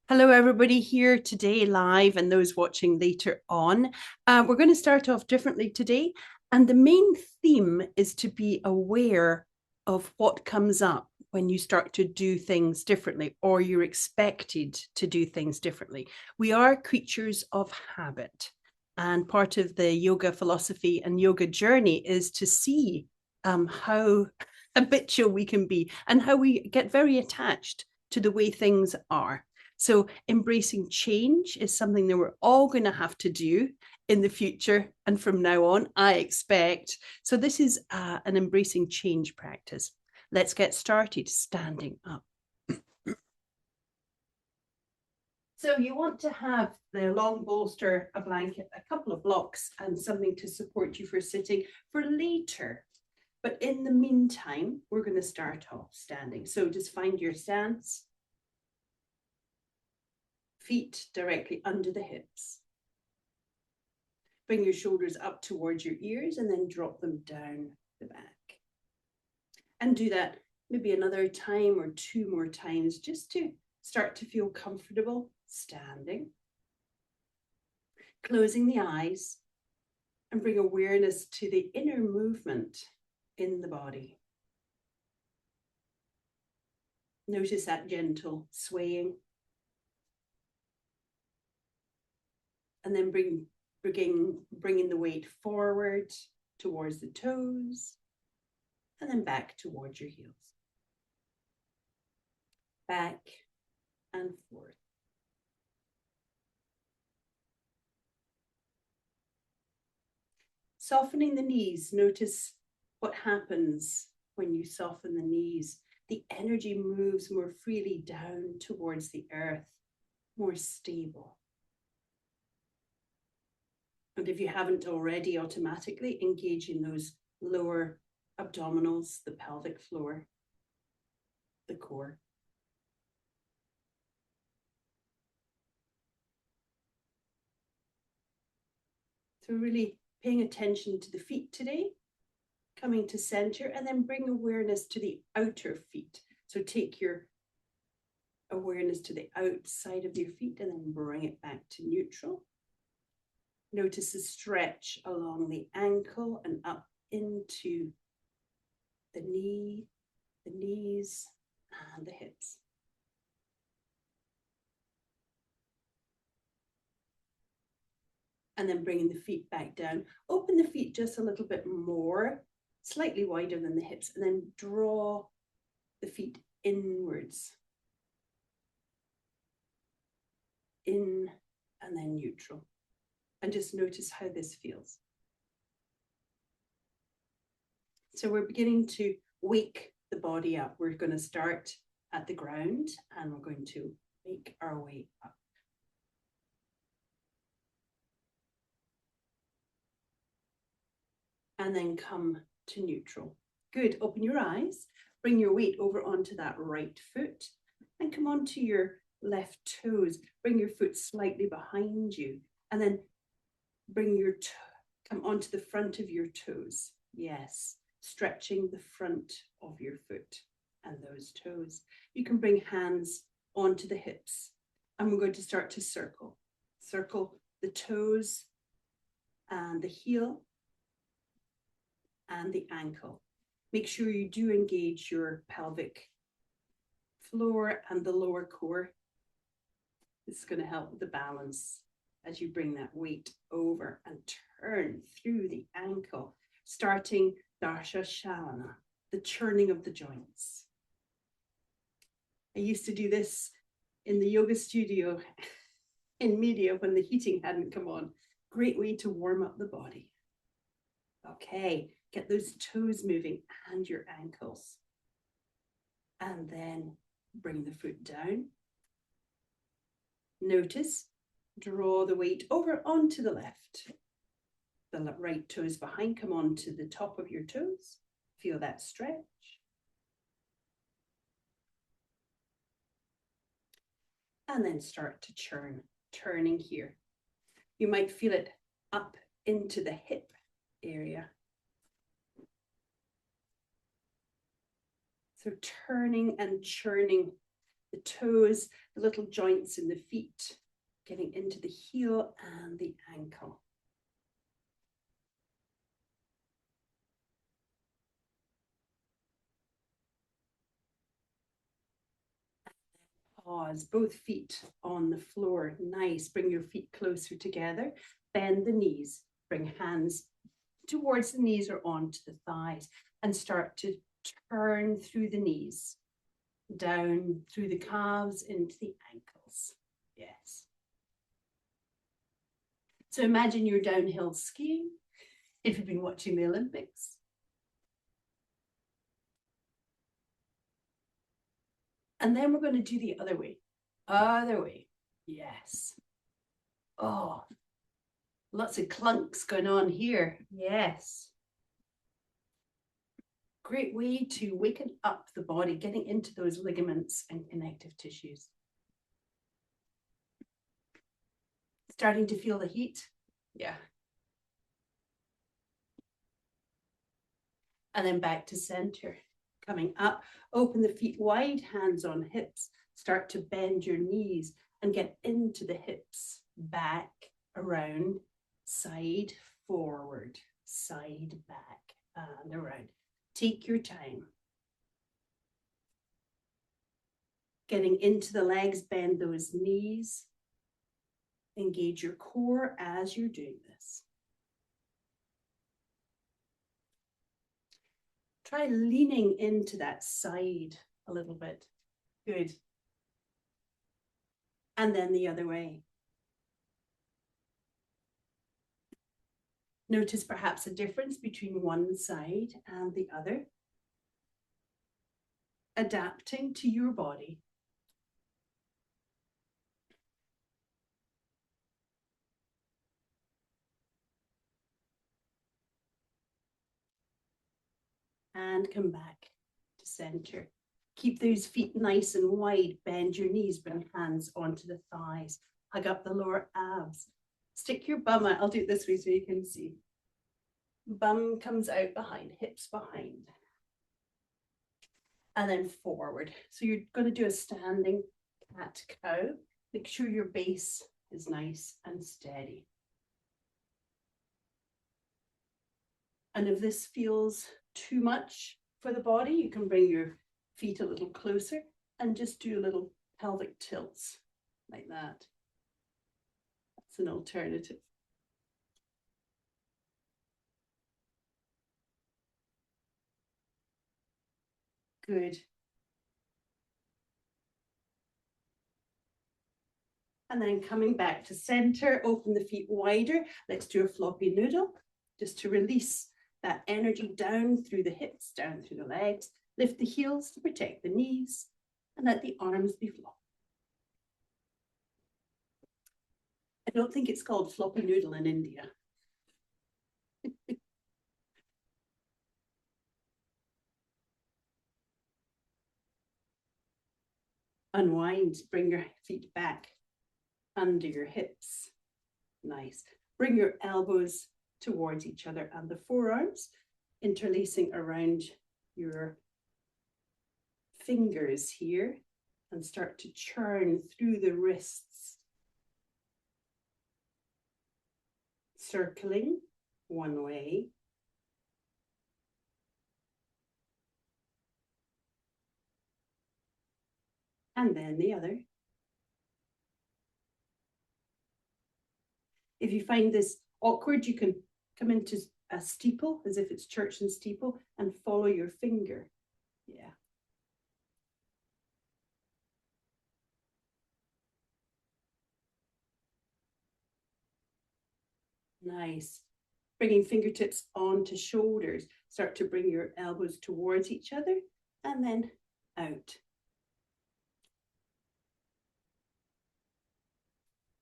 Hello, everybody here today live and those watching later on. We're going to start off differently today. And the main theme is to be aware of what comes up when you start to do things differently or you're expected to do things differently. We are creatures of habit. And part of the yoga philosophy and yoga journey is to see how habitual we can be and how we get very attached to the way things are. So embracing change is something that we're all going to have to do in the future and from now on, I expect. So this is an embracing change practice. Let's get started standing up. So you want to have the long bolster, a blanket, a couple of blocks and something to support you for sitting for later. But in the meantime, we're going to start off standing. So just find your stance. Feet directly under the hips. Bring your shoulders up towards your ears and then drop them down the back. And do that maybe another time or two more times just to start to feel comfortable standing. Closing the eyes and bring awareness to the inner movement in the body. Notice that gentle swaying. And then bringing the weight forward towards the toes and then back towards your heels. Back and forth. Softening the knees. Notice what happens when you soften the knees. The energy moves more freely down towards the earth, more stable. And if you haven't already, automatically engage in those lower abdominals, the pelvic floor, the core. So really paying attention to the feet today, coming to center, and then bring awareness to the outer feet. So take your awareness to the outside of your feet and then bring it back to neutral. Notice the stretch along the ankle and up into the knee, the knees, and the hips. And then bringing the feet back down. Open the feet just a little bit more, slightly wider than the hips, and then draw the feet inwards. In and then neutral. And just notice how this feels. So we're beginning to wake the body up. We're going to start at the ground and we're going to make our way up. And then come to neutral. Good. Open your eyes. Bring your weight over onto that right foot and come onto your left toes. Bring your foot slightly behind you and then bring come onto the front of your toes. Yes, stretching the front of your foot and those toes. You can bring hands onto the hips and we're going to start to circle. Circle the toes and the heel and the ankle. Make sure you do engage your pelvic floor and the lower core. This is going to help with the balance as you bring that weight over and turn through the ankle, starting Darsha Shalana, the churning of the joints. I used to do this in the yoga studio in media when the heating hadn't come on. Great way to warm up the body. Okay, get those toes moving and your ankles. And then bring the foot down. Notice, draw the weight over onto the left. The right toes behind, come on to the top of your toes. Feel that stretch. And then start to churn, turning here. You might feel it up into the hip area. So turning and churning the toes, the little joints in the feet, getting into the heel and the ankle. Pause, both feet on the floor. Nice. Bring your feet closer together. Bend the knees. Bring hands towards the knees or onto the thighs and start to turn through the knees, down through the calves into the ankles. Yes. So imagine you're downhill skiing if you've been watching the Olympics. And then we're going to do the other way. Other way. Yes. Oh, lots of clunks going on here. Yes. Great way to waken up the body, getting into those ligaments and connective tissues. Starting to feel the heat? Yeah. And then back to center. Coming up, open the feet wide, hands on hips. Start to bend your knees and get into the hips. Back, around, side, forward, side, back, and around. Take your time. Getting into the legs, bend those knees. Engage your core as you're doing this. Try leaning into that side a little bit. Good. And then the other way. Notice perhaps a difference between one side and the other. Adapting to your body. And come back to center. Keep those feet nice and wide. Bend your knees, bring hands onto the thighs. Hug up the lower abs. Stick your bum out. I'll do it this way so you can see. Bum comes out behind, hips behind. And then forward. So you're going to do a standing cat-cow. Make sure your base is nice and steady. And if this feels too much for the body, you can bring your feet a little closer and just do a little pelvic tilts like that. That's an alternative. Good. And then coming back to center, open the feet wider. Let's do a floppy noodle just to release that energy down through the hips, down through the legs. Lift the heels to protect the knees and let the arms be floppy. I don't think it's called floppy noodle in India. Unwind, bring your feet back under your hips. Nice. Bring your elbows towards each other and the forearms, interlacing around your fingers here, and start to churn through the wrists. Circling one way. And then the other. If you find this awkward, you can come into a steeple, as if it's church and steeple, and follow your finger. Yeah. Nice. Bringing fingertips onto shoulders. Start to bring your elbows towards each other and then out.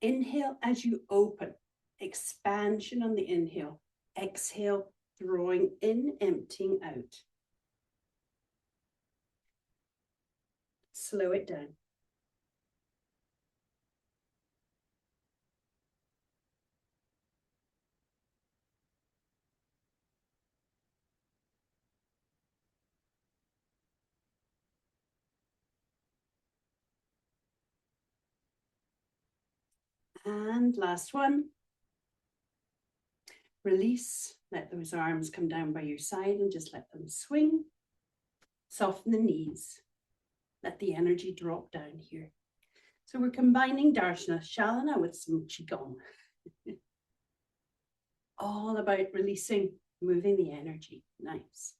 Inhale as you open. Expansion on the inhale. Exhale, drawing in, emptying out. Slow it down. And last one. Release, let those arms come down by your side and just let them swing. Soften the knees. Let the energy drop down here. So we're combining Darshana Shalana with some Qigong. All about releasing, moving the energy. Nice.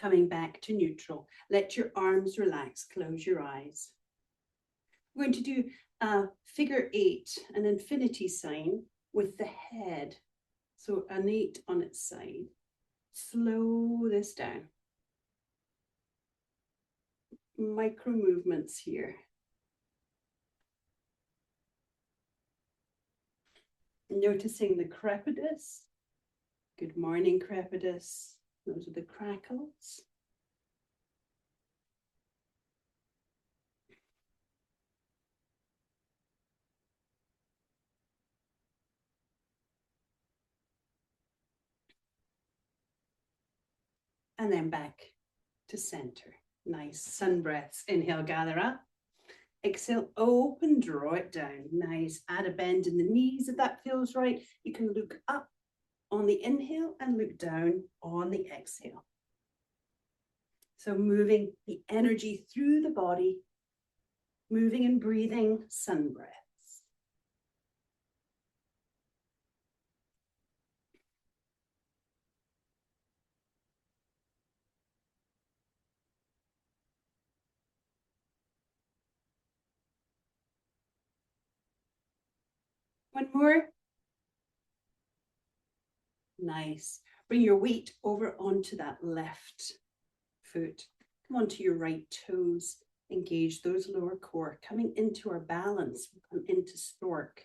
Coming back to neutral. Let your arms relax. Close your eyes. We're going to do a figure 8, an infinity sign with the head. So an 8 on its side. Slow this down. Micro movements here. Noticing the crepitus. Good morning, crepitus. Those are the crackles. And then back to center. Nice sun breaths. Inhale, gather up. Exhale, open, draw it down. Nice. Add a bend in the knees if that feels right. You can look up on the inhale and look down on the exhale. So moving the energy through the body, moving and breathing sun breaths. One more. Nice. Bring your weight over onto that left foot. Come onto your right toes. Engage those lower core. Coming into our balance, come into stork.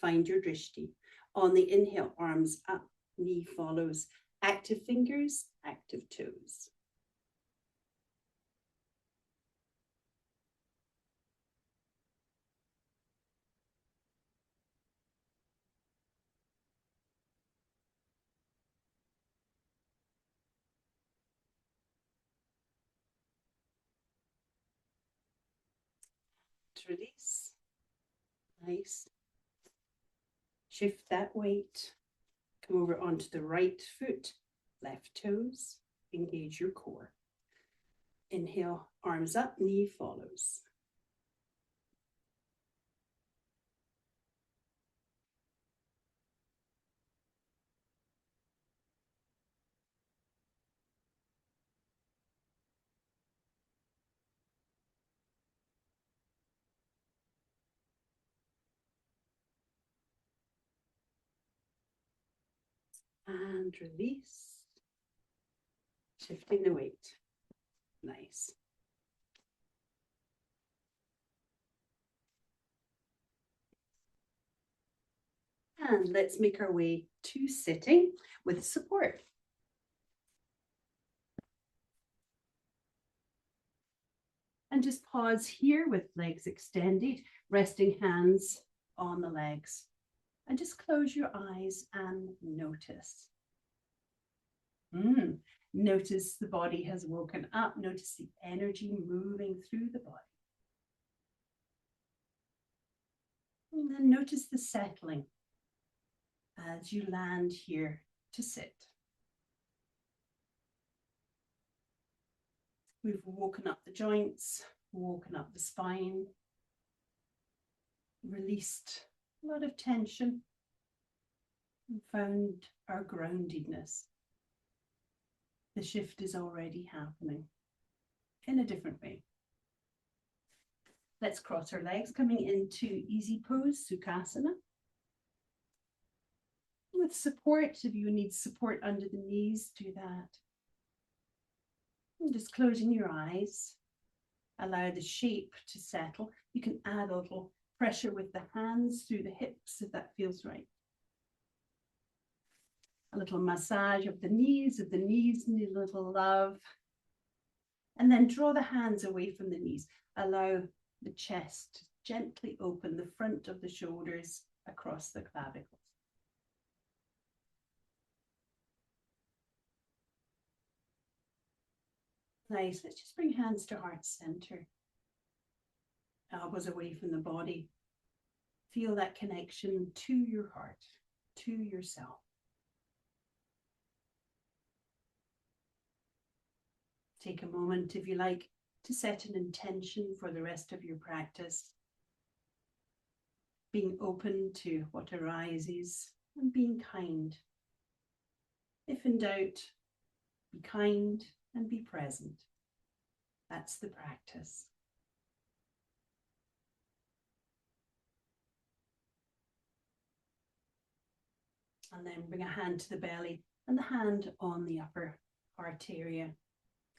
Find your drishti. On the inhale, arms up, knee follows. Active fingers, active toes. To release. Nice. Shift that weight. Come over onto the right foot, left toes. Engage your core. Inhale, arms up, knee follows. And release. Shifting the weight. Nice. And let's make our way to sitting with support. And just pause here with legs extended, resting hands on the legs. And just close your eyes and notice. Notice the body has woken up. Notice the energy moving through the body. And then notice the settling as you land here to sit. We've woken up the joints, woken up the spine, released a lot of tension, and found our groundedness. The shift is already happening in a different way. Let's cross our legs, coming into easy pose, Sukhasana. With support, if you need support under the knees, do that. And just closing your eyes, allow the shape to settle. You can add a little pressure with the hands through the hips if that feels right. A little massage of the knees, if the knees need a little love. And then draw the hands away from the knees. Allow the chest to gently open, the front of the shoulders across the clavicles. Nice. Let's just bring hands to heart center. Elbows away from the body. Feel that connection to your heart, to yourself. Take a moment, if you like, to set an intention for the rest of your practice. Being open to what arises and being kind. If in doubt, be kind and be present. That's the practice. And then bring a hand to the belly and the hand on the upper heart area.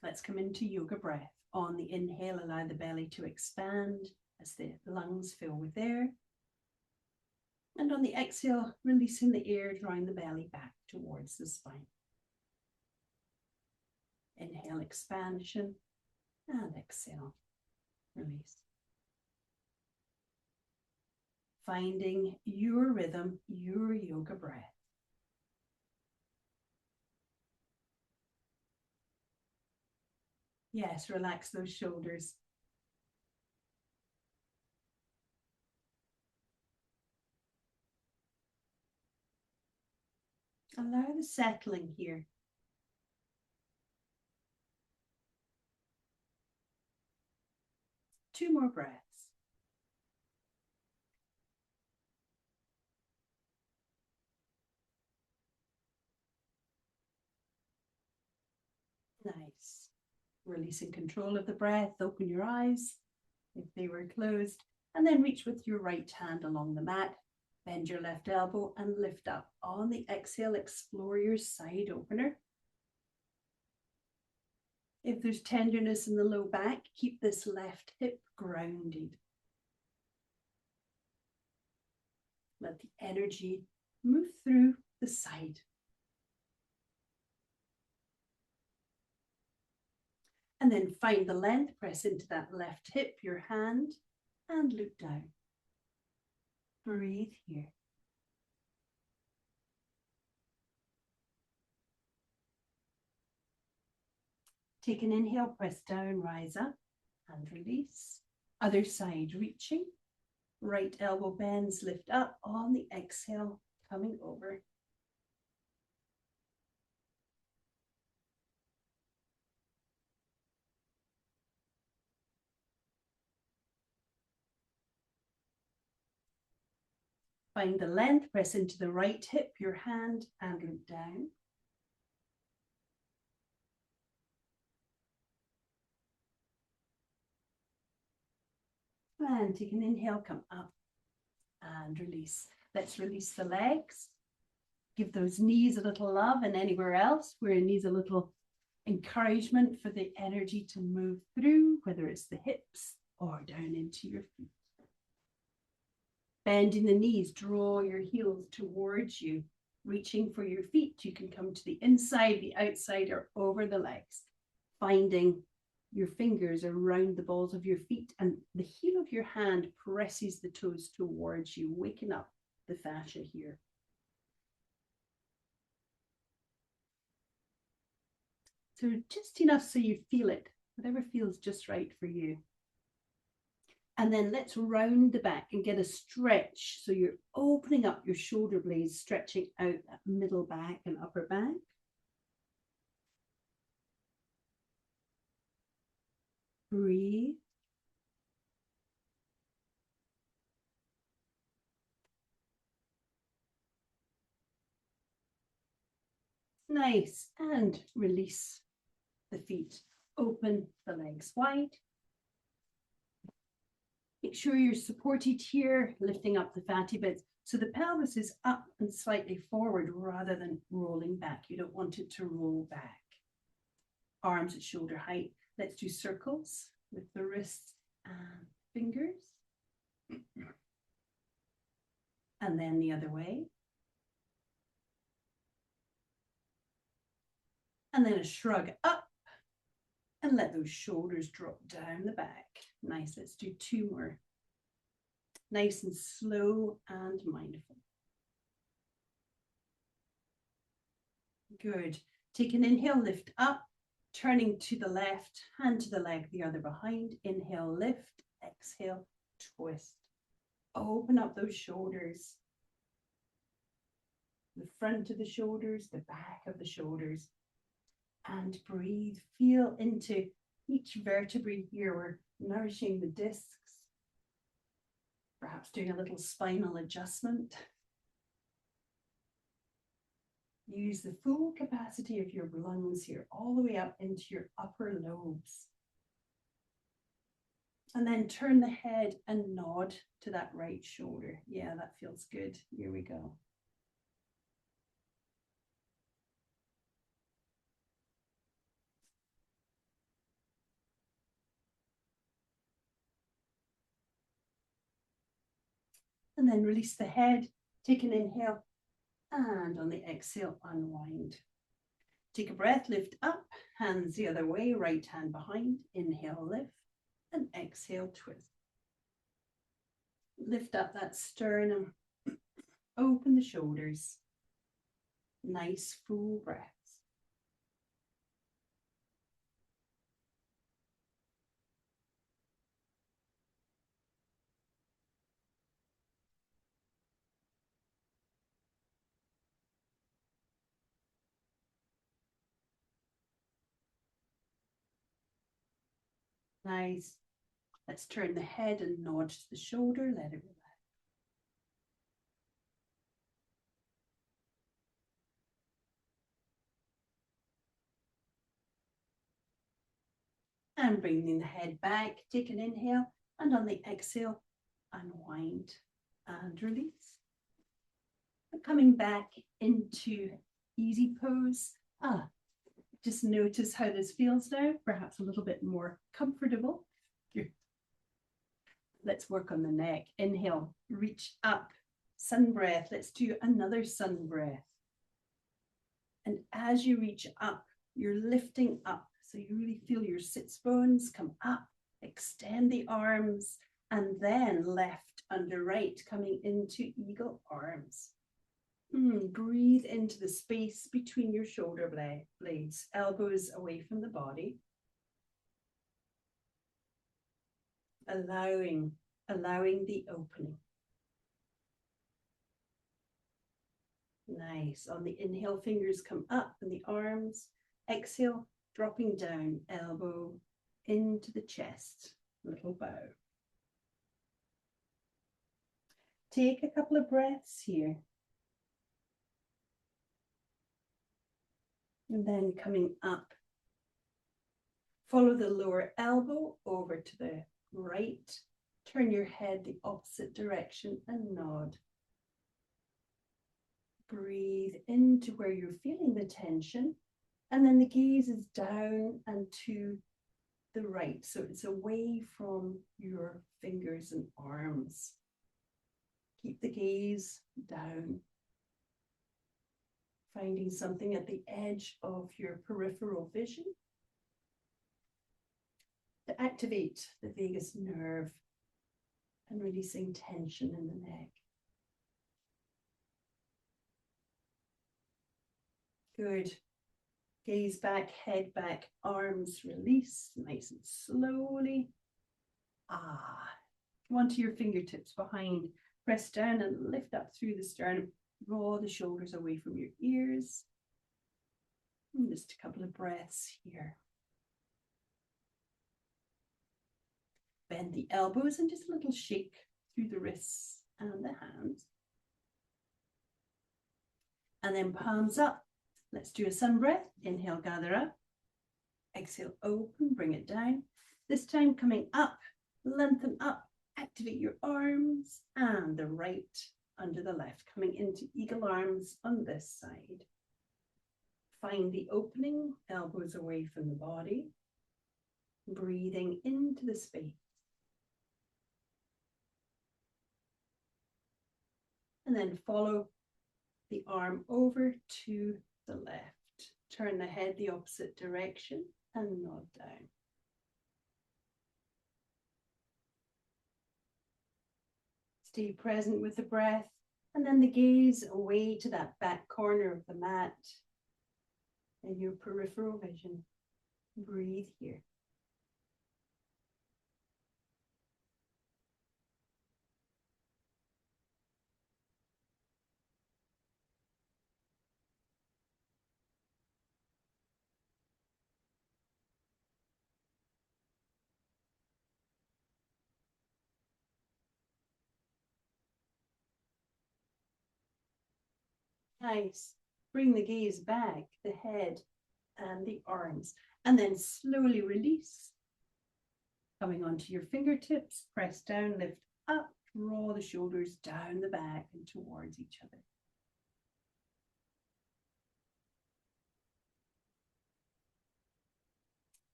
Let's come into yoga breath. On the inhale, allow the belly to expand as the lungs fill with air. And on the exhale, releasing the air, drawing the belly back towards the spine. Inhale, expansion, and exhale, release. Finding your rhythm, your yoga breath. Yes, relax those shoulders. Allow the settling here. Two more breaths. Nice. Releasing control of the breath. Open your eyes if they were closed. And then reach with your right hand along the mat. Bend your left elbow and lift up. On the exhale, explore your side opener. If there's tenderness in the low back, keep this left hip grounded. Let the energy move through the side. And then find the length, press into that left hip, your hand, and look down. Breathe here. Take an inhale, press down, rise up, and release. Other side, reaching. Right elbow bends, lift up. On the exhale, coming over. Find the length, press into the right hip, your hand, and look down. And take an inhale, come up and release. Let's release the legs. Give those knees a little love, and anywhere else where it needs a little encouragement for the energy to move through, whether it's the hips or down into your feet. Bending the knees, draw your heels towards you, reaching for your feet. You can come to the inside, the outside, or over the legs, finding your fingers around the balls of your feet, and the heel of your hand presses the toes towards you, waking up the fascia here. So just enough so you feel it, whatever feels just right for you. And then let's round the back and get a stretch. So you're opening up your shoulder blades, stretching out that middle back and upper back. Breathe. Nice. And release the feet. Open the legs wide. Make sure you're supported here, lifting up the fatty bits. So the pelvis is up and slightly forward rather than rolling back. You don't want it to roll back. Arms at shoulder height. Let's do circles with the wrists and fingers. And then the other way. And then a shrug up. And let those shoulders drop down the back. Nice. Let's do two more. Nice and slow and mindful. Good. Take an inhale, lift up, turning to the left, hand to the leg, the other behind. Inhale, lift, exhale, twist. Open up those shoulders, the front of the shoulders, the back of the shoulders, and breathe. Feel into each vertebrae here. We're nourishing the discs, perhaps doing a little spinal adjustment. Use the full capacity of your lungs here, all the way up into your upper lobes. And then turn the head and nod to that right shoulder. Yeah, that feels good. Here we go. And then release the head. Take an inhale. And on the exhale, unwind. Take a breath, lift up, hands the other way, right hand behind. Inhale, lift, and exhale, twist. Lift up that sternum. Open the shoulders. Nice full breaths. Nice. Let's turn the head and nod to the shoulder. Let it relax. And bringing the head back, take an inhale, and on the exhale, unwind and release. And coming back into easy pose. Just notice how this feels now, perhaps a little bit more comfortable. Let's work on the neck. Inhale, reach up, sun breath. Let's do another sun breath. And as you reach up, you're lifting up. So you really feel your sits bones come up, extend the arms, and then left under right, coming into eagle arms. Breathe into the space between your shoulder blades, elbows away from the body. Allowing the opening. Nice. On the inhale, fingers come up and the arms. Exhale, dropping down, elbow into the chest. Little bow. Take a couple of breaths here. And then coming up, follow the lower elbow over to the right. Turn your head the opposite direction and nod. Breathe into where you're feeling the tension. And then the gaze is down and to the right. So it's away from your fingers and arms. Keep the gaze down. Finding something at the edge of your peripheral vision to activate the vagus nerve and releasing tension in the neck. Good. Gaze back, head back, arms release, nice and slowly. Come onto your fingertips behind. Press down and lift up through the sternum. Draw the shoulders away from your ears. And just a couple of breaths here. Bend the elbows and just a little shake through the wrists and the hands. And then palms up. Let's do a sun breath. Inhale, gather up. Exhale, open, bring it down. This time coming up, lengthen up, activate your arms and the right under the left, coming into eagle arms on this side. Find the opening, elbows away from the body. Breathing into the space. And then follow the arm over to the left. Turn the head the opposite direction and nod down. Stay present with the breath and then the gaze away to that back corner of the mat and your peripheral vision. Breathe here. Nice. Bring the gaze back, the head and the arms, and then slowly release. Coming onto your fingertips, press down, lift up, draw the shoulders down the back and towards each other.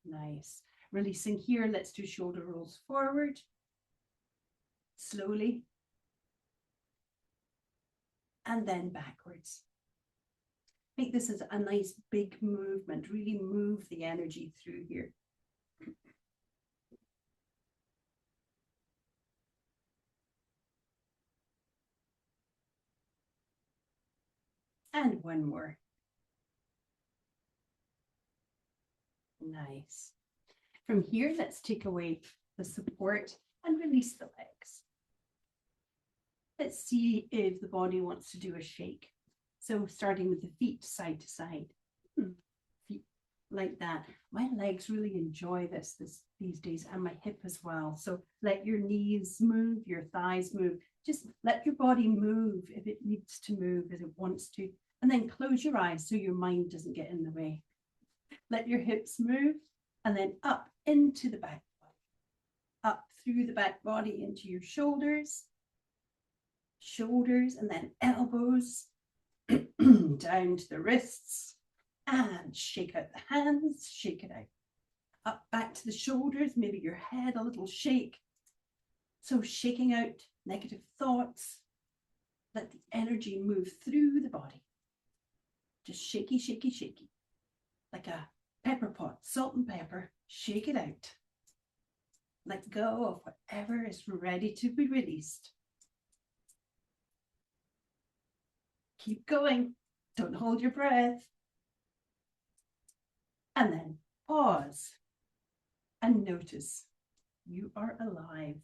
Nice. Releasing here, let's do shoulder rolls forward. Slowly. And then backwards. Make this as a nice big movement. Really move the energy through here. And one more. Nice. From here, let's take away the support and release the legs. Let's see if the body wants to do a shake. So starting with the feet side to side. Feet like that. My legs really enjoy this these days, and my hip as well. So let your knees move, your thighs move. Just let your body move if it needs to move, as it wants to. And then close your eyes so your mind doesn't get in the way. Let your hips move, and then up into the back body. Up through the back body into your shoulders, and then elbows, down to the wrists, and shake out the hands, shake it out. Up back to the shoulders, maybe your head, a little shake. So shaking out negative thoughts. Let the energy move through the body. Just shaky, shaky, shaky. Like a pepper pot, salt and pepper, shake it out. Let go of whatever is ready to be released. Keep going. Don't hold your breath. And then pause and notice you are alive,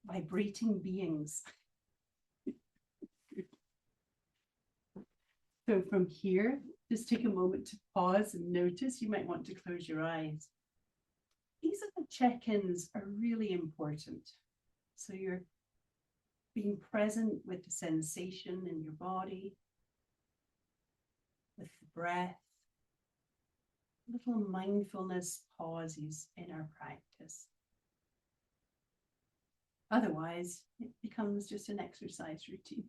vibrating beings. So from here, just take a moment to pause and notice. You might want to close your eyes. These little check-ins are really important. So you're being present with the sensation in your body, with the breath, little mindfulness pauses in our practice. Otherwise, it becomes just an exercise routine.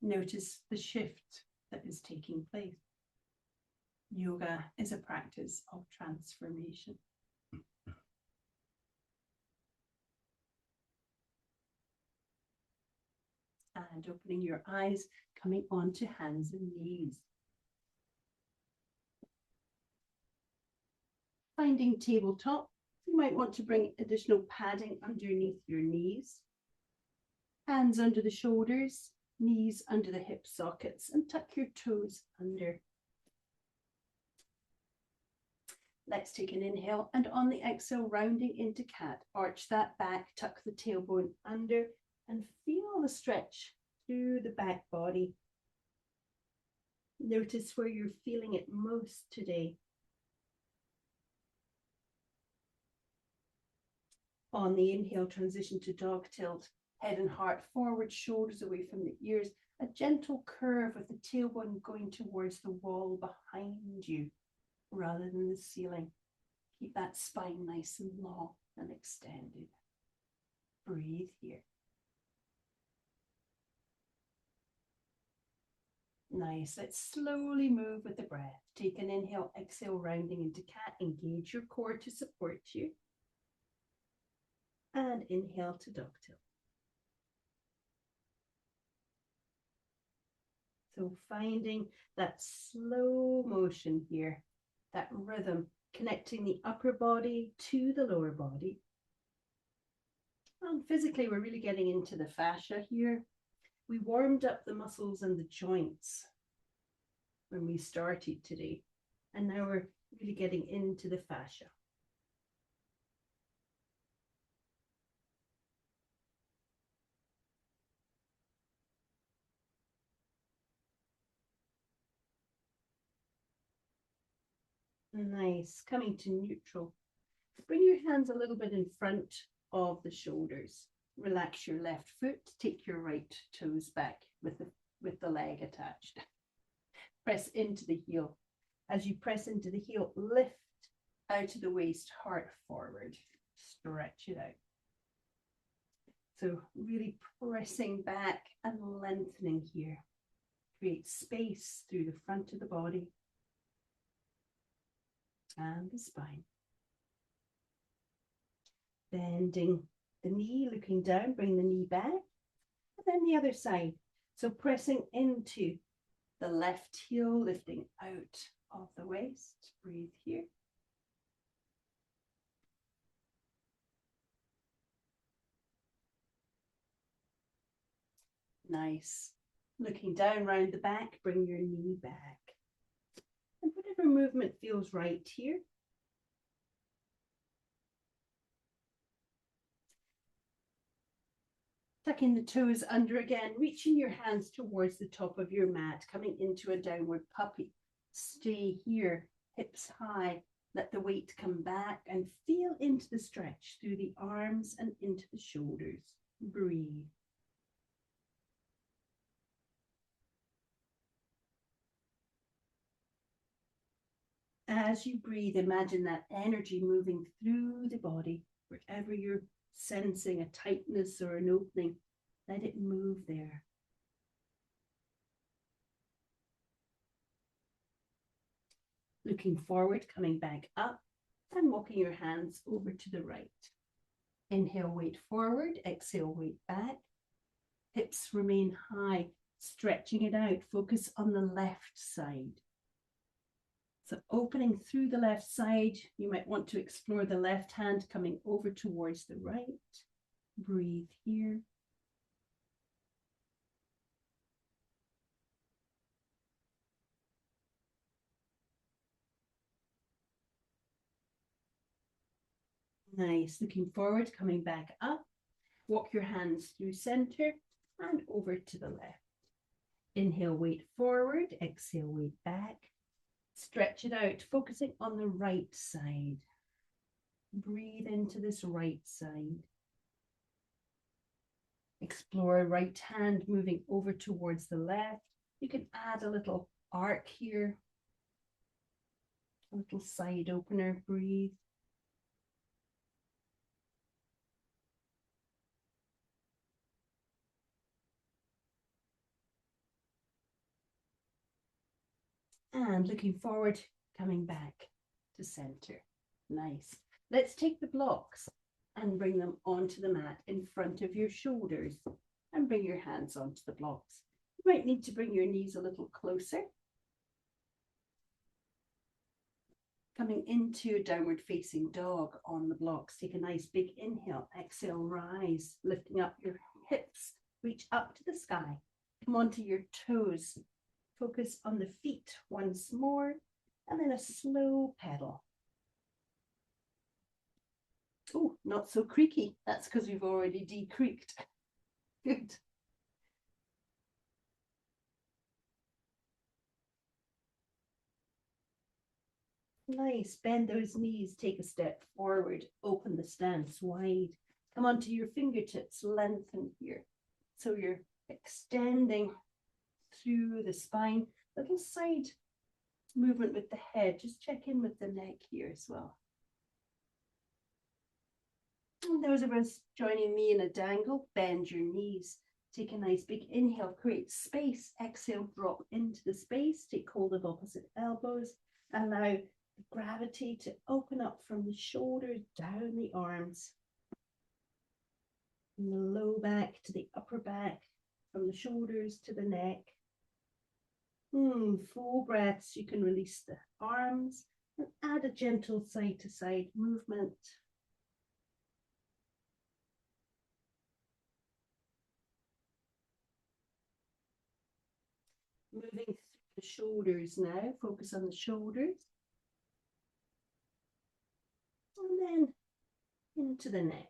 Notice the shift that is taking place. Yoga is a practice of transformation. And opening your eyes, coming onto hands and knees. Finding tabletop, you might want to bring additional padding underneath your knees. Hands under the shoulders, knees under the hip sockets, and tuck your toes under. Let's take an inhale, and on the exhale, rounding into cat, arch that back, tuck the tailbone under, and feel the stretch through the back body. Notice where you're feeling it most today. On the inhale, transition to dog tilt, head and heart forward, shoulders away from the ears, a gentle curve with the tailbone going towards the wall behind you rather than the ceiling. Keep that spine nice and long and extended. Breathe here. Nice. Let's slowly move with the breath. Take an inhale, exhale, rounding into cat. Engage your core to support you. And inhale to dog tilt. So finding that slow motion here, that rhythm, connecting the upper body to the lower body. And physically, we're really getting into the fascia here. We warmed up the muscles and the joints when we started today. And now we're really getting into the fascia. Nice. Coming to neutral. Bring your hands a little bit in front of the shoulders. Relax your left foot, take your right toes back with the leg attached. Press into the heel. As you press into the heel, lift out of the waist, heart forward. Stretch it out. So really pressing back and lengthening here. Create space through the front of the body and the spine. Bending the knee, looking down, bring the knee back. And then the other side. So pressing into the left heel, lifting out of the waist. Breathe here. Nice. Looking down round the back, bring your knee back. And whatever movement feels right here. Tucking the toes under again, reaching your hands towards the top of your mat, coming into a downward puppy. Stay here, hips high. Let the weight come back and feel into the stretch through the arms and into the shoulders. Breathe. As you breathe, imagine that energy moving through the body, wherever you're sensing a tightness or an opening, let it move there. Looking forward, coming back up and walking your hands over to the right. Inhale, weight forward, exhale, weight back. Hips remain high, stretching it out. Focus on the left side. So opening through the left side, you might want to explore the left hand coming over towards the right. Breathe here. Nice. Looking forward, coming back up. Walk your hands through center and over to the left. Inhale, weight forward. Exhale, weight back. Stretch it out, focusing on the right side. Breathe into this right side. Explore right hand moving over towards the left. You can add a little arc here, a little side opener. Breathe. And looking forward, coming back to center. Nice. Let's take the blocks and bring them onto the mat in front of your shoulders and bring your hands onto the blocks. You might need to bring your knees a little closer. Coming into a downward facing dog on the blocks. Take a nice big inhale, exhale, rise, lifting up your hips, reach up to the sky. Come onto your toes. Focus on the feet once more, and then a slow pedal. Oh, not so creaky. That's because we've already decreaked. Good. Nice. Bend those knees. Take a step forward. Open the stance wide. Come onto your fingertips. Lengthen here. So you're extending through the spine. Little side movement with the head. Just check in with the neck here as well. And those of us joining me in a dangle, bend your knees. Take a nice big inhale, create space. Exhale, drop into the space. Take hold of opposite elbows. Allow gravity to open up from the shoulders down the arms. From the low back to the upper back, from the shoulders to the neck. Full breaths. You can release the arms and add a gentle side to side movement. Moving through the shoulders now. Focus on the shoulders. And then into the neck.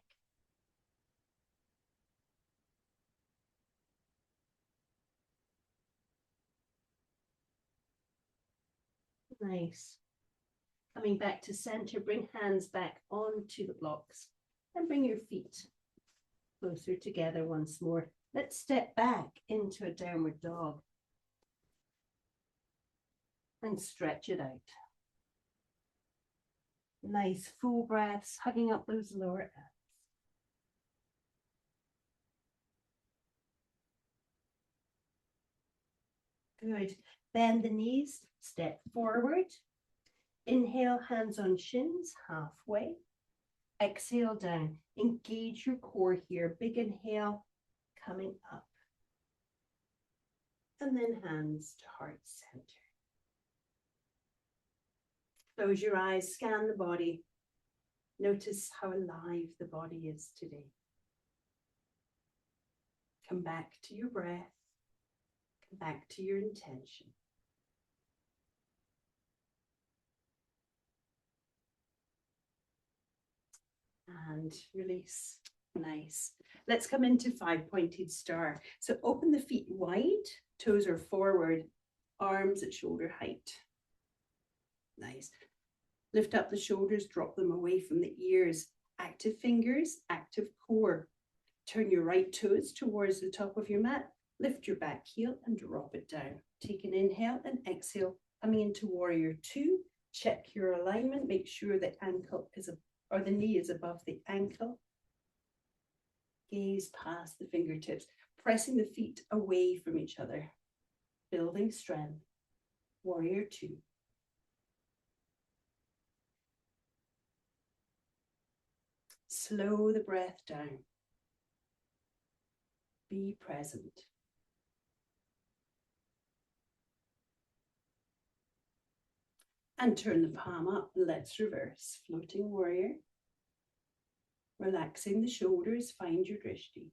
Nice. Coming back to center, bring hands back onto the blocks and bring your feet closer together once more. Let's step back into a downward dog and stretch it out. Nice full breaths, hugging up those lower abs. Good. Bend the knees, step forward. Inhale, hands on shins, halfway. Exhale down. Engage your core here. Big inhale, coming up. And then hands to heart center. Close your eyes, scan the body. Notice how alive the body is today. Come back to your breath. Come back to your intention. And release. Nice. Let's come into 5-pointed star. So open the feet wide, toes are forward, arms at shoulder height. Nice. Lift up the shoulders, drop them away from the ears. Active fingers, active core. Turn your right toes towards the top of your mat. Lift your back heel and drop it down. Take an inhale and exhale. Coming into warrior two. Check your alignment. Make sure the ankle is or the knee is above the ankle. Gaze past the fingertips, pressing the feet away from each other. Building strength. Warrior two. Slow the breath down. Be present. And turn the palm up. Let's reverse. Floating warrior. Relaxing the shoulders. Find your drishti.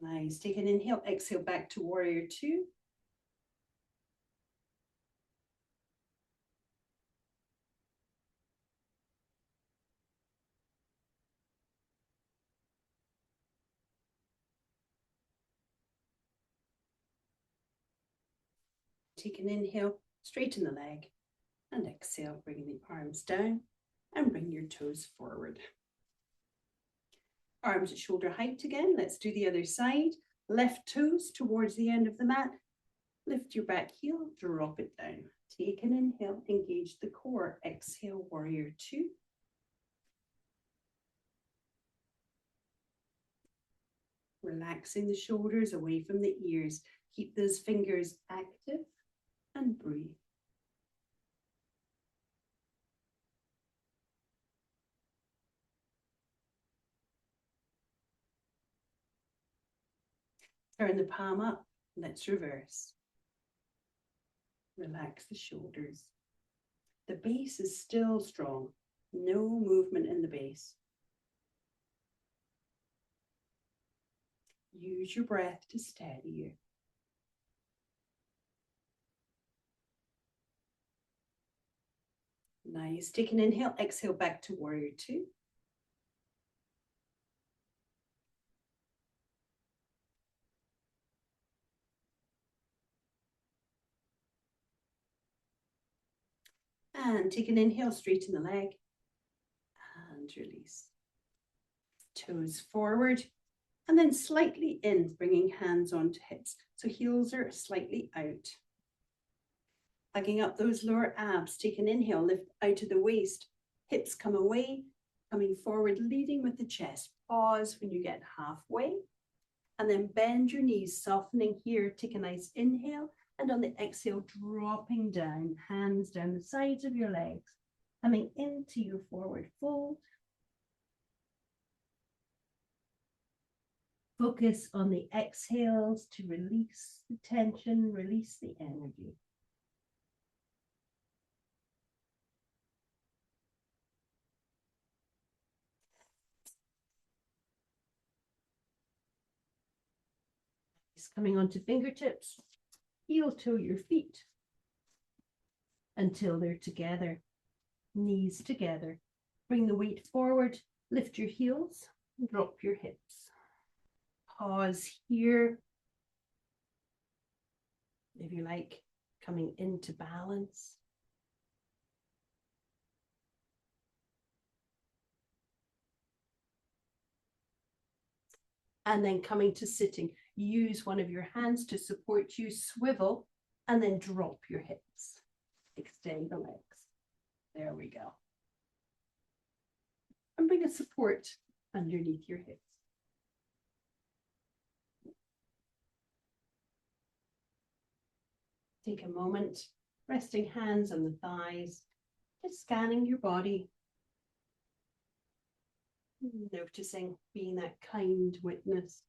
Nice. Take an inhale. Exhale back to warrior two. Take an inhale, straighten the leg, and exhale, bring the arms down and bring your toes forward. Arms at shoulder height again. Let's do the other side. Left toes towards the end of the mat. Lift your back heel, drop it down. Take an inhale, engage the core. Exhale, warrior two. Relaxing the shoulders away from the ears. Keep those fingers active and breathe. Turn the palm up. Let's reverse. Relax the shoulders. The base is still strong. No movement in the base. Use your breath to steady you. Nice. Take an inhale, exhale back to warrior two. And take an inhale, straighten the leg and release. Toes forward and then slightly in, bringing hands onto hips. So heels are slightly out. Hugging up those lower abs, take an inhale, lift out of the waist. Hips come away, coming forward, leading with the chest. Pause when you get halfway. And then bend your knees, softening here. Take a nice inhale. And on the exhale, dropping down, hands down the sides of your legs, coming into your forward fold. Focus on the exhales to release the tension, release the energy. Coming onto fingertips, heel toe your feet until they're together, knees together. Bring the weight forward, lift your heels, drop your hips. Pause here. into balance. And then coming to sitting, use one of your hands to support you, swivel, and then drop your hips. Extend the legs. There we go. And bring a support underneath your hips. Take a moment, resting hands on the thighs, just scanning your body, noticing, being that kind witness.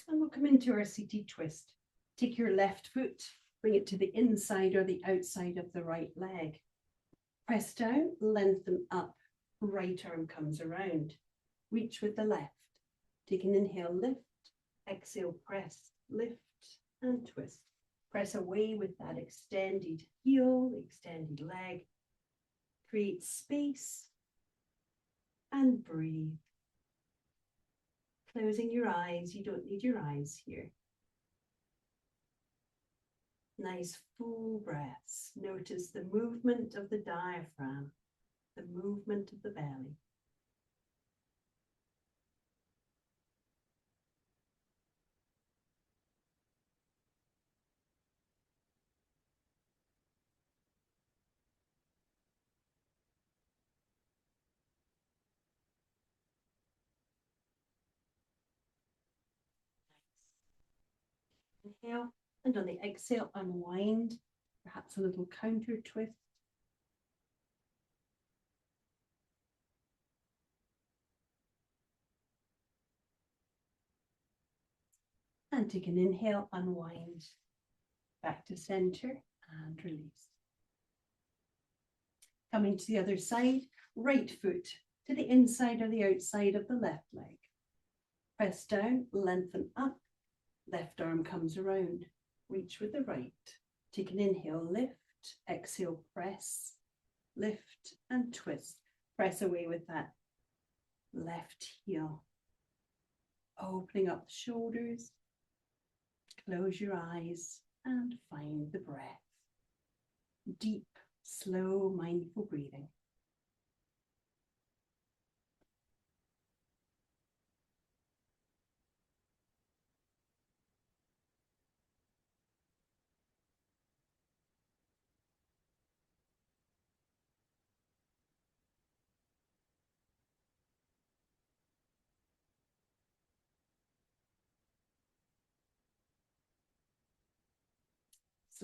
And we'll come into our seated twist. Take your left foot, bring it to the inside or the outside of the right leg. Press down, lengthen up, right arm comes around. Reach with the left. Take an inhale, lift, exhale, press, lift, and twist. Press away with that extended heel, extended leg. Create space and breathe. Closing your eyes, you don't need your eyes here. Nice full breaths. Notice the movement of the diaphragm, the movement of the belly. Inhale, and on the exhale, unwind, perhaps a little counter twist. And take an inhale, unwind, back to center, and release. Coming to the other side, right foot to the inside or the outside of the left leg. Press down, lengthen up, left arm comes around. Reach with the right. Take an inhale, lift, exhale, press, lift, and twist. Press away with that left heel. Opening up the shoulders, close your eyes, and find the breath. Deep, slow, mindful breathing.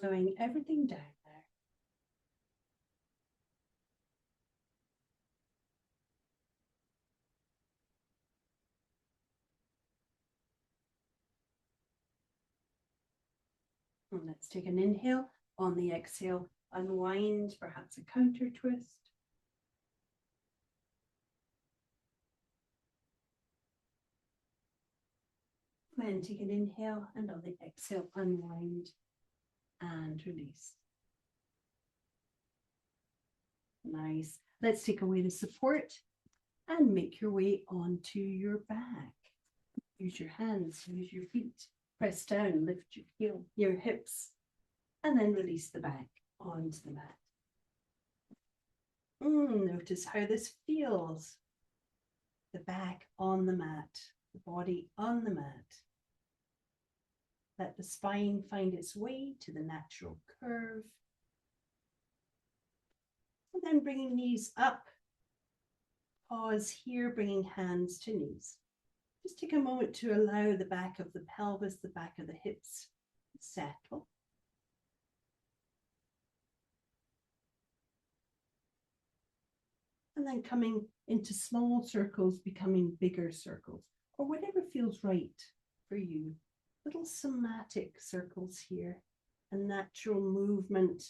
Slowing everything down there. And let's take an inhale. On the exhale, unwind, perhaps a counter twist. Then take an inhale, and on the exhale, unwind and release. Nice. Let's take away the support and make your way onto your back. Use your hands, use your feet. Press down, lift your heel, your hips, and then release the back onto the mat. Notice how this feels. The back on the mat, the body on the mat. Let the spine find its way to the natural curve. And then bringing knees up. Pause here, bringing hands to knees. Just take a moment to allow the back of the pelvis, the back of the hips settle. And then coming into small circles, becoming bigger circles, or whatever feels right for you. Little somatic circles here, a natural movement,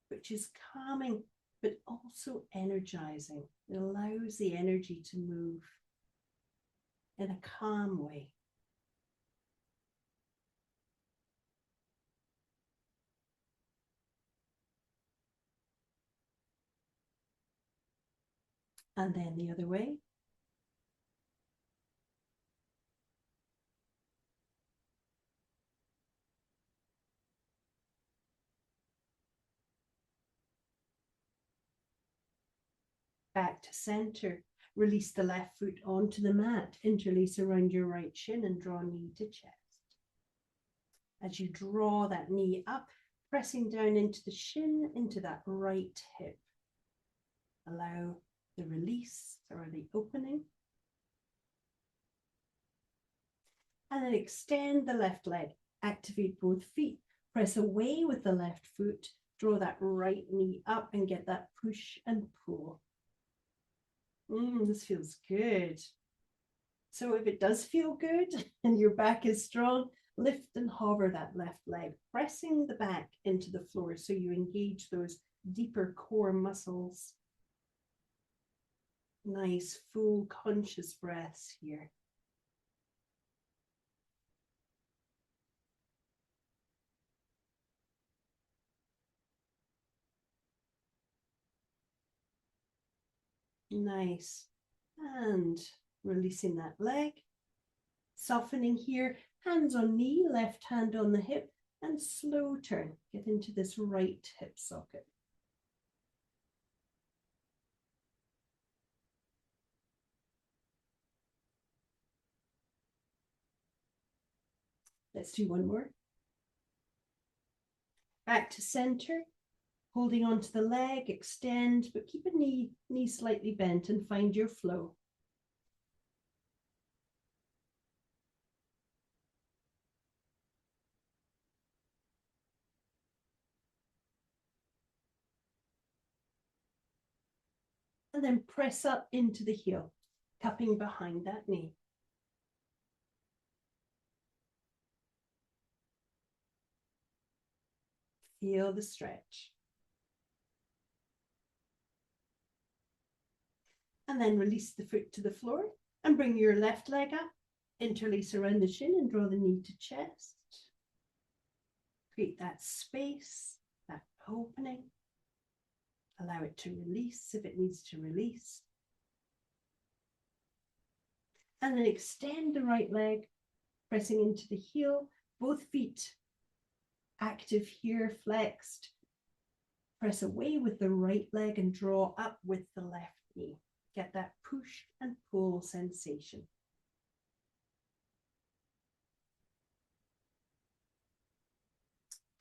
which is calming, but also energizing. It allows the energy to move in a calm way. And then the other way. Back to center. Release the left foot onto the mat. Interlace around your right shin and draw knee to chest. As you draw that knee up, pressing down into the shin, into that right hip. Allow the release or the opening. And then extend the left leg. Activate both feet. Press away with the left foot. Draw that right knee up and get that push and pull. This feels good. So if it does feel good and your back is strong, lift and hover that left leg, pressing the back into the floor so you engage those deeper core muscles. Nice, full conscious breaths here. Nice. And releasing that leg. Softening here, hands on knee, left hand on the hip, and slow turn. Get into this right hip socket. Let's do one more. Back to center, holding onto the leg, extend, but keep a knee slightly bent and find your flow. And then press up into the heel, cupping behind that knee. Feel the stretch. And then release the foot to the floor and bring your left leg up. Interlace around the shin and draw the knee to chest. Create that space, that opening. Allow it to release if it needs to release. And then extend the right leg, pressing into the heel, both feet active here, flexed. Press away with the right leg and draw up with the left knee. Get that push and pull sensation.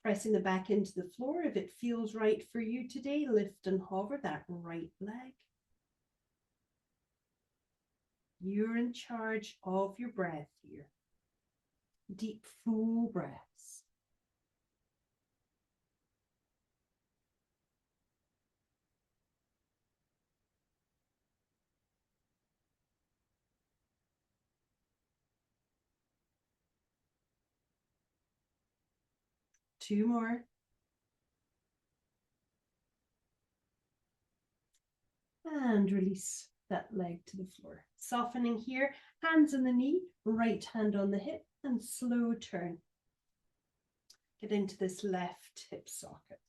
Pressing the back into the floor. If it feels right for you today, lift and hover that right leg. You're in charge of your breath here. Deep, full breaths. Two more. And release that leg to the floor. Softening here, hands on the knee, right hand on the hip, and slow turn. Get into this left hip socket.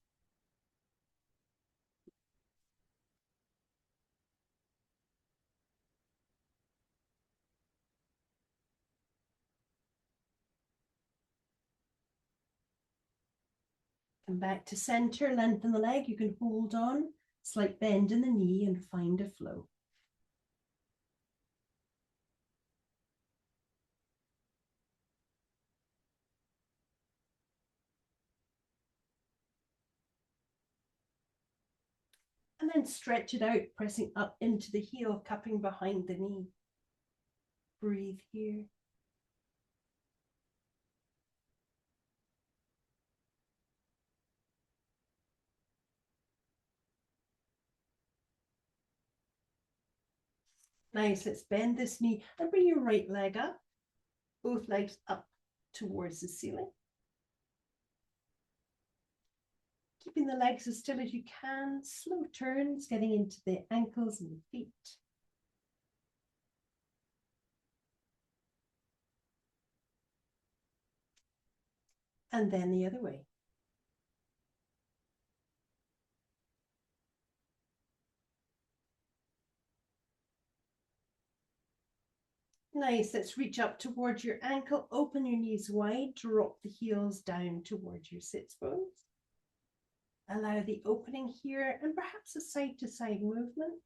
Come back to center, lengthen the leg. You can hold on, slight bend in the knee and find a flow. And then stretch it out, pressing up into the heel, cupping behind the knee. Breathe here. Nice, let's bend this knee and bring your right leg up. Both legs up towards the ceiling. Keeping the legs as still as you can, slow turns, getting into the ankles and the feet. And then the other way. Nice, let's reach up towards your ankle, open your knees wide, drop the heels down towards your sits bones. Allow the opening here and perhaps a side to side movement.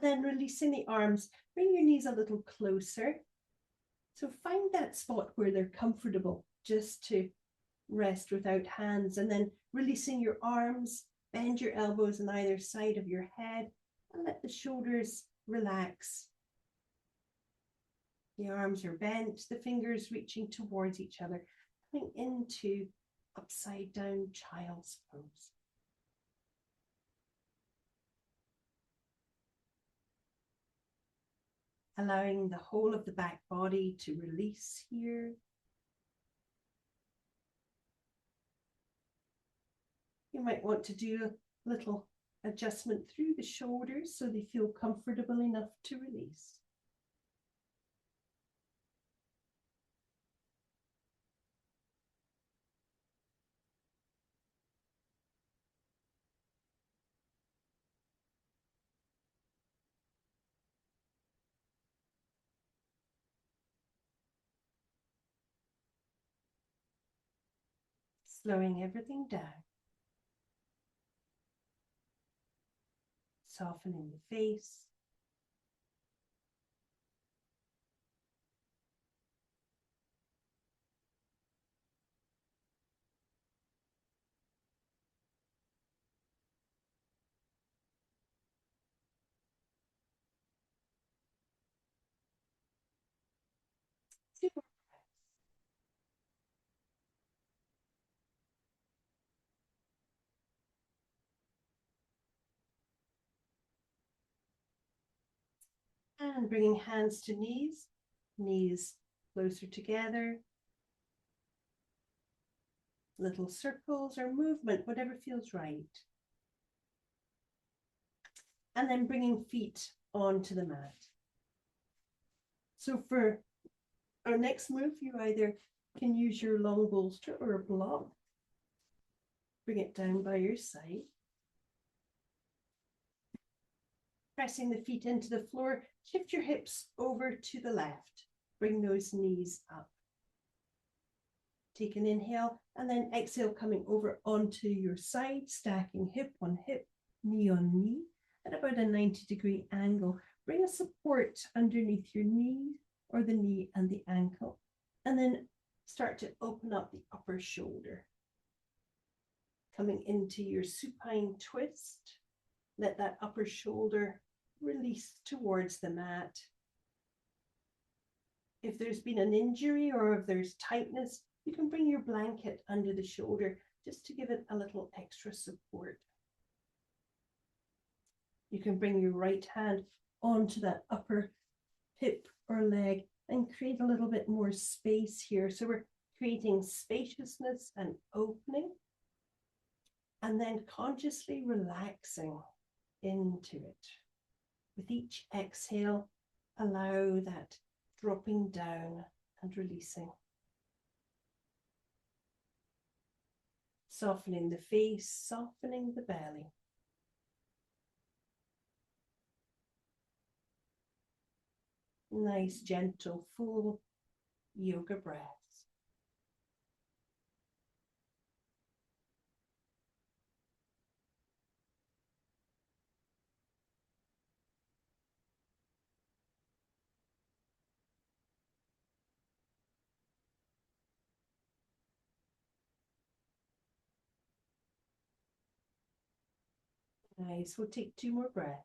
And then releasing the arms, bring your knees a little closer. So find that spot where they're comfortable, just to rest without hands, and then releasing your arms, bend your elbows on either side of your head and let the shoulders relax. The arms are bent, the fingers reaching towards each other, coming into upside down child's pose. Allowing the whole of the back body to release here. You might want to do a little adjustment through the shoulders so they feel comfortable enough to release. Slowing everything down. Softening the face. Super. And bringing hands to knees, knees closer together. Little circles or movement, whatever feels right. And then bringing feet onto the mat. So for our next move, you either can use your long bolster or a block. Bring it down by your side. Pressing the feet into the floor, shift your hips over to the left. Bring those knees up. Take an inhale and then exhale, coming over onto your side, stacking hip on hip, knee on knee at about a 90-degree angle. Bring a support underneath your knee or the knee and the ankle, and then start to open up the upper shoulder. Coming into your supine twist, let that upper shoulder release towards the mat. If there's been an injury or if there's tightness, you can bring your blanket under the shoulder just to give it a little extra support. You can bring your right hand onto that upper hip or leg and create a little bit more space here. So we're creating spaciousness and opening, and then consciously relaxing into it. With each exhale, allow that dropping down and releasing. Softening the face, softening the belly. Nice, gentle, full yoga breaths. Nice, we'll take 2 more breaths.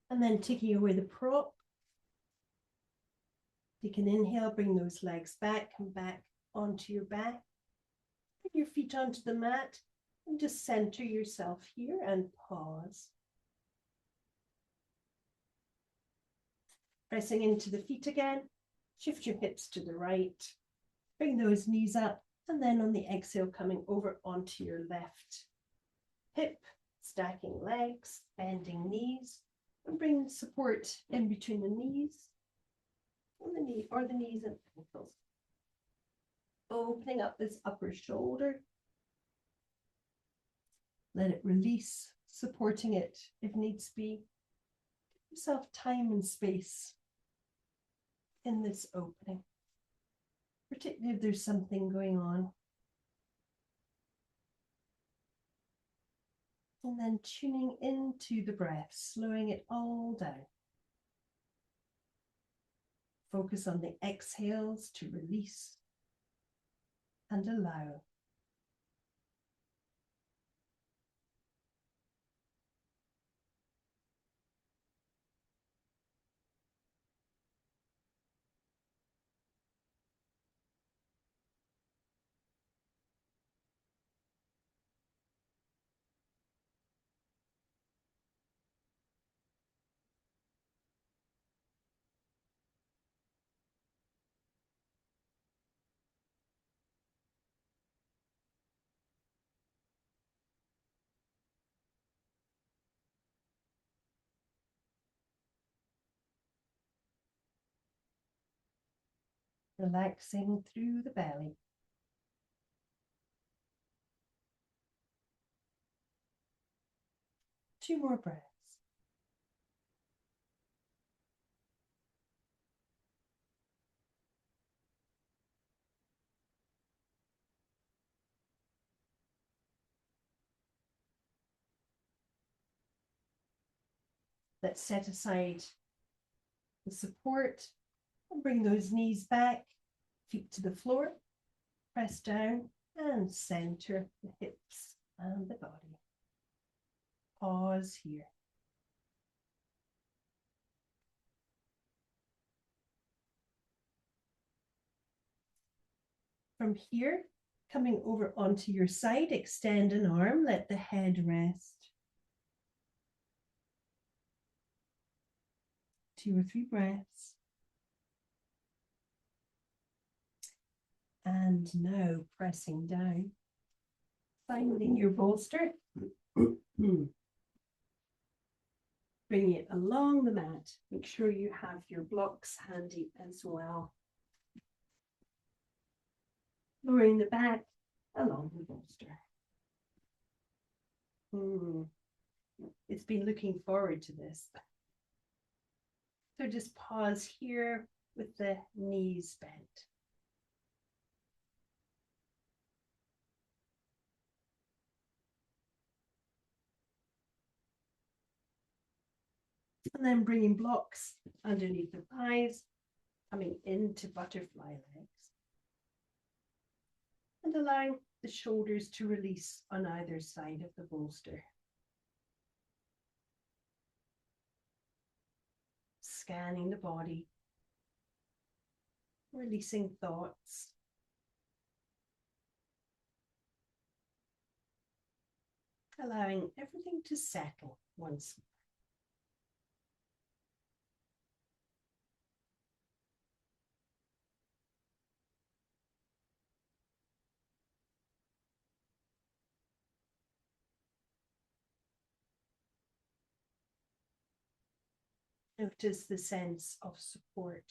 And then taking away the prop. Take an inhale, bring those legs back, come back onto your back. Bring your feet onto the mat and just center yourself here and pause. Pressing into the feet again, shift your hips to the right, bring those knees up, and then on the exhale, coming over onto your left hip, stacking legs, bending knees, and bring support in between the knees and the knee, or the knees and ankles. Opening up this upper shoulder. Let it release, supporting it if needs be. Give yourself time and space in this opening. if there's something going on. And then tuning into the breath, slowing it all down. Focus on the exhales to release and allow. Relaxing through the belly. Two more breaths. Let's set aside the support and bring those knees back, feet to the floor, press down and center the hips and the body. Pause here. From here, coming over onto your side, extend an arm, let the head rest. 2 or 3 breaths. And now pressing down, finding your bolster. Bring it along the mat. Make sure you have your blocks handy as well. Lowering the back along the bolster. It's been looking forward to this. So just pause here with the knees bent. And then bringing blocks underneath the thighs, coming into butterfly legs. And allowing the shoulders to release on either side of the bolster. Scanning the body, releasing thoughts. Allowing everything to settle once more. Notice the sense of support.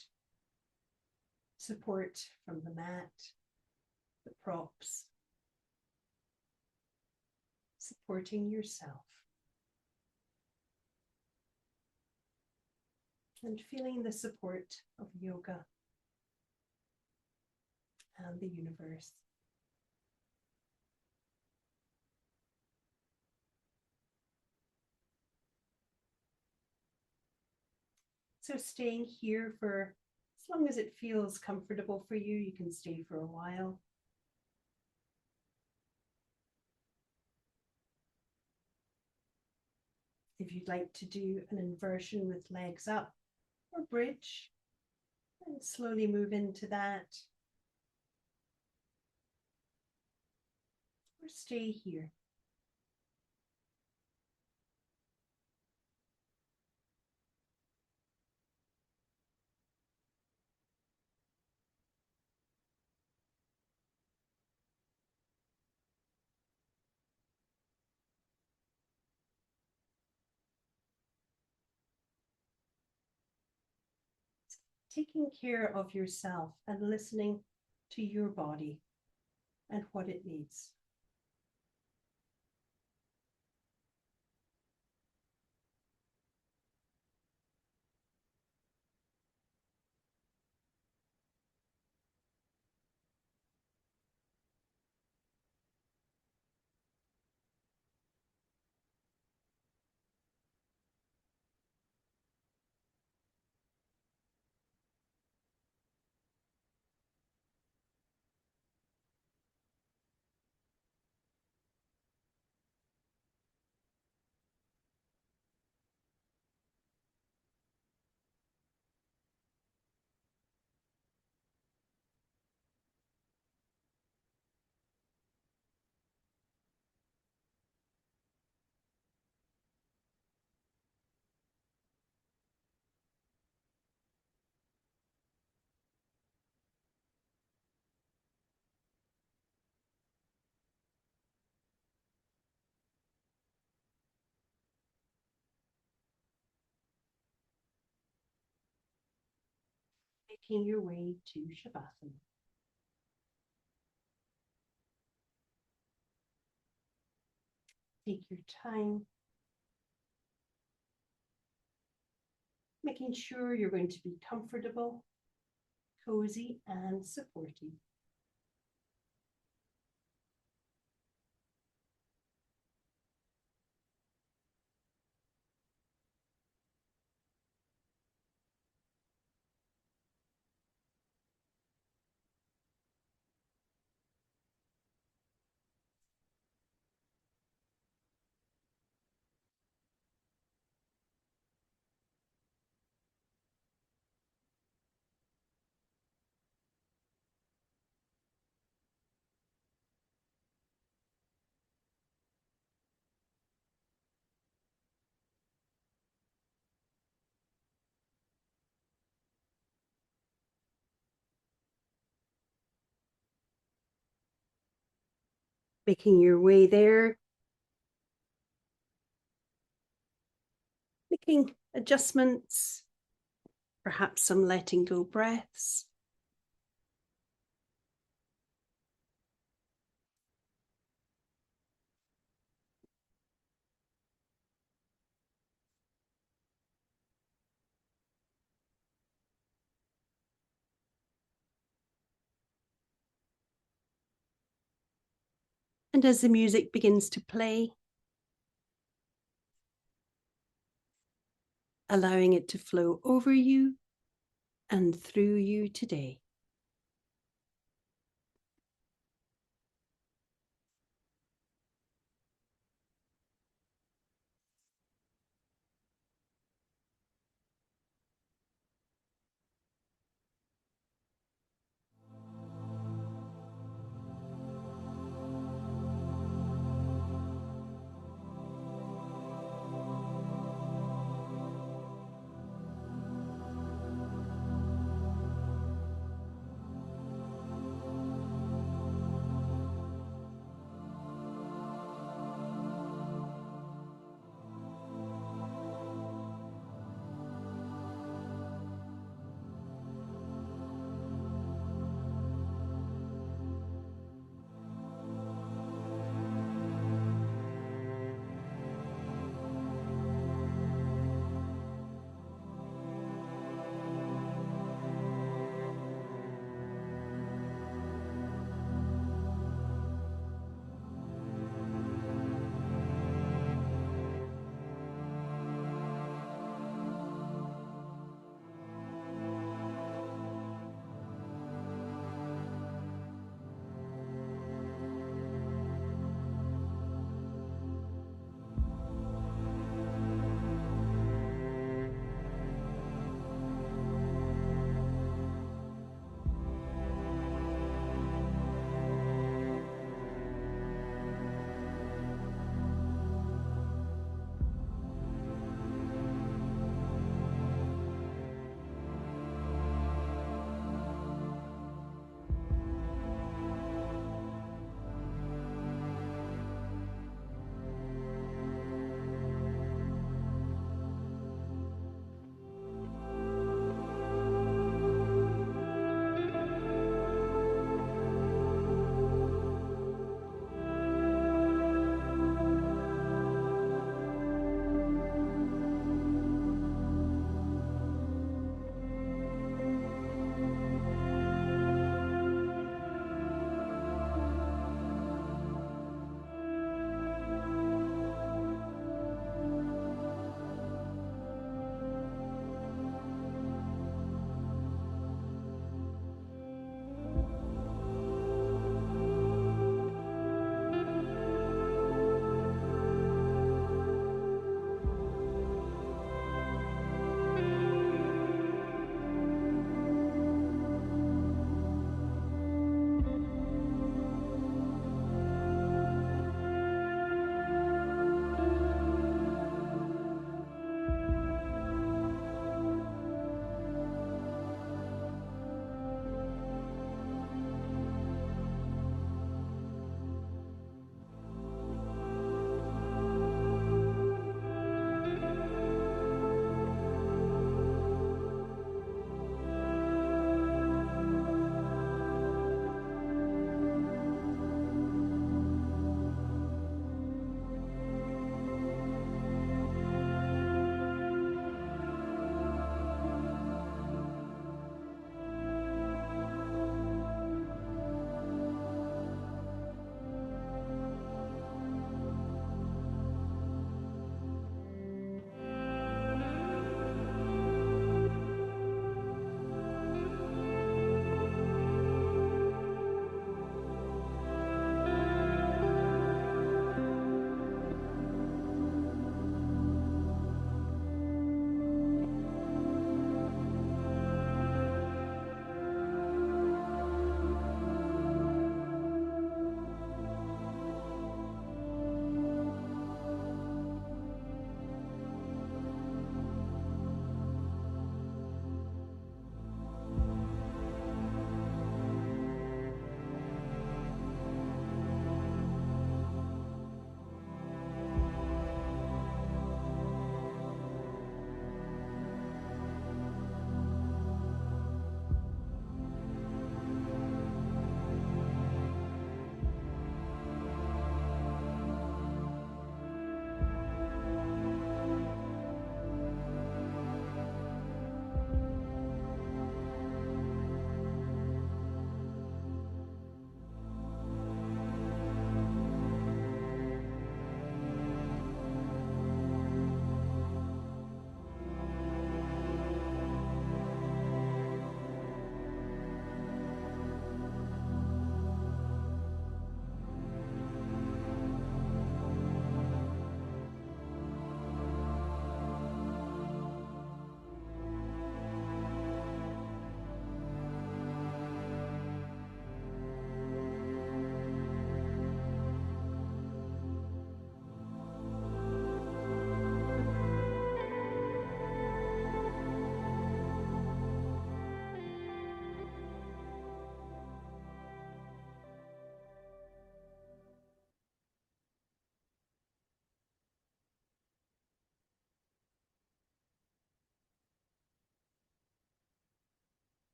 Support from the mat, the props, supporting yourself. And feeling the support of yoga and the universe. So staying here for as long as it feels comfortable for you, you can stay for a while. If you'd like to do an inversion with legs up or bridge, and slowly move into that. Or stay here. Taking care of yourself and listening to your body and what it needs. Making your way to Shavasana. Take your time, making sure you're going to be comfortable, cozy, and supportive. Making your way there, making adjustments, perhaps some letting go breaths. And as the music begins to play, allowing it to flow over you and through you today.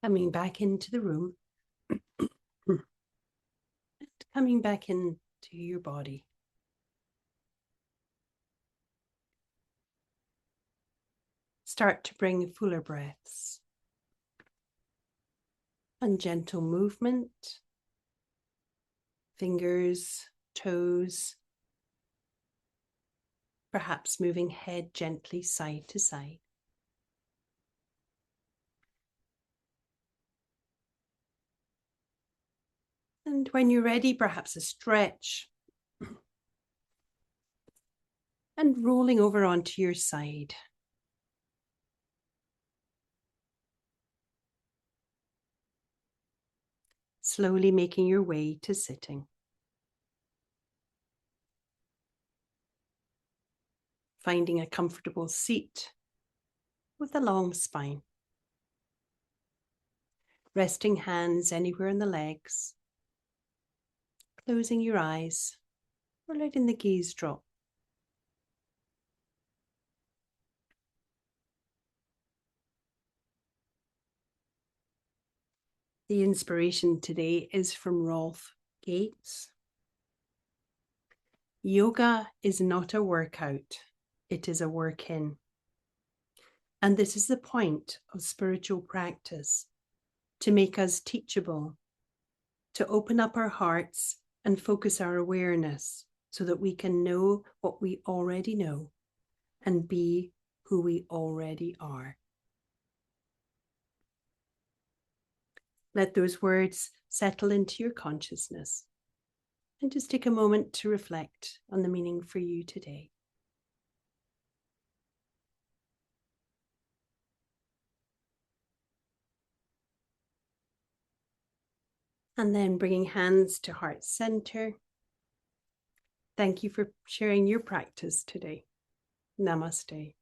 Coming back into the room, coming back into your body. Start to bring fuller breaths and gentle movement, fingers, toes, perhaps moving head gently side to side. And when you're ready, perhaps a stretch and rolling over onto your side. Slowly making your way to sitting. Finding a comfortable seat with a long spine. Resting hands anywhere in the legs. Closing your eyes or letting the gaze drop. The inspiration today is from Rolf Gates. Yoga is not a workout, it is a work in. And this is the point of spiritual practice, to make us teachable, to open up our hearts and focus our awareness so that we can know what we already know and be who we already are. Let those words settle into your consciousness and just take a moment to reflect on the meaning for you today. And then bringing hands to heart center. Thank you for sharing your practice today. Namaste.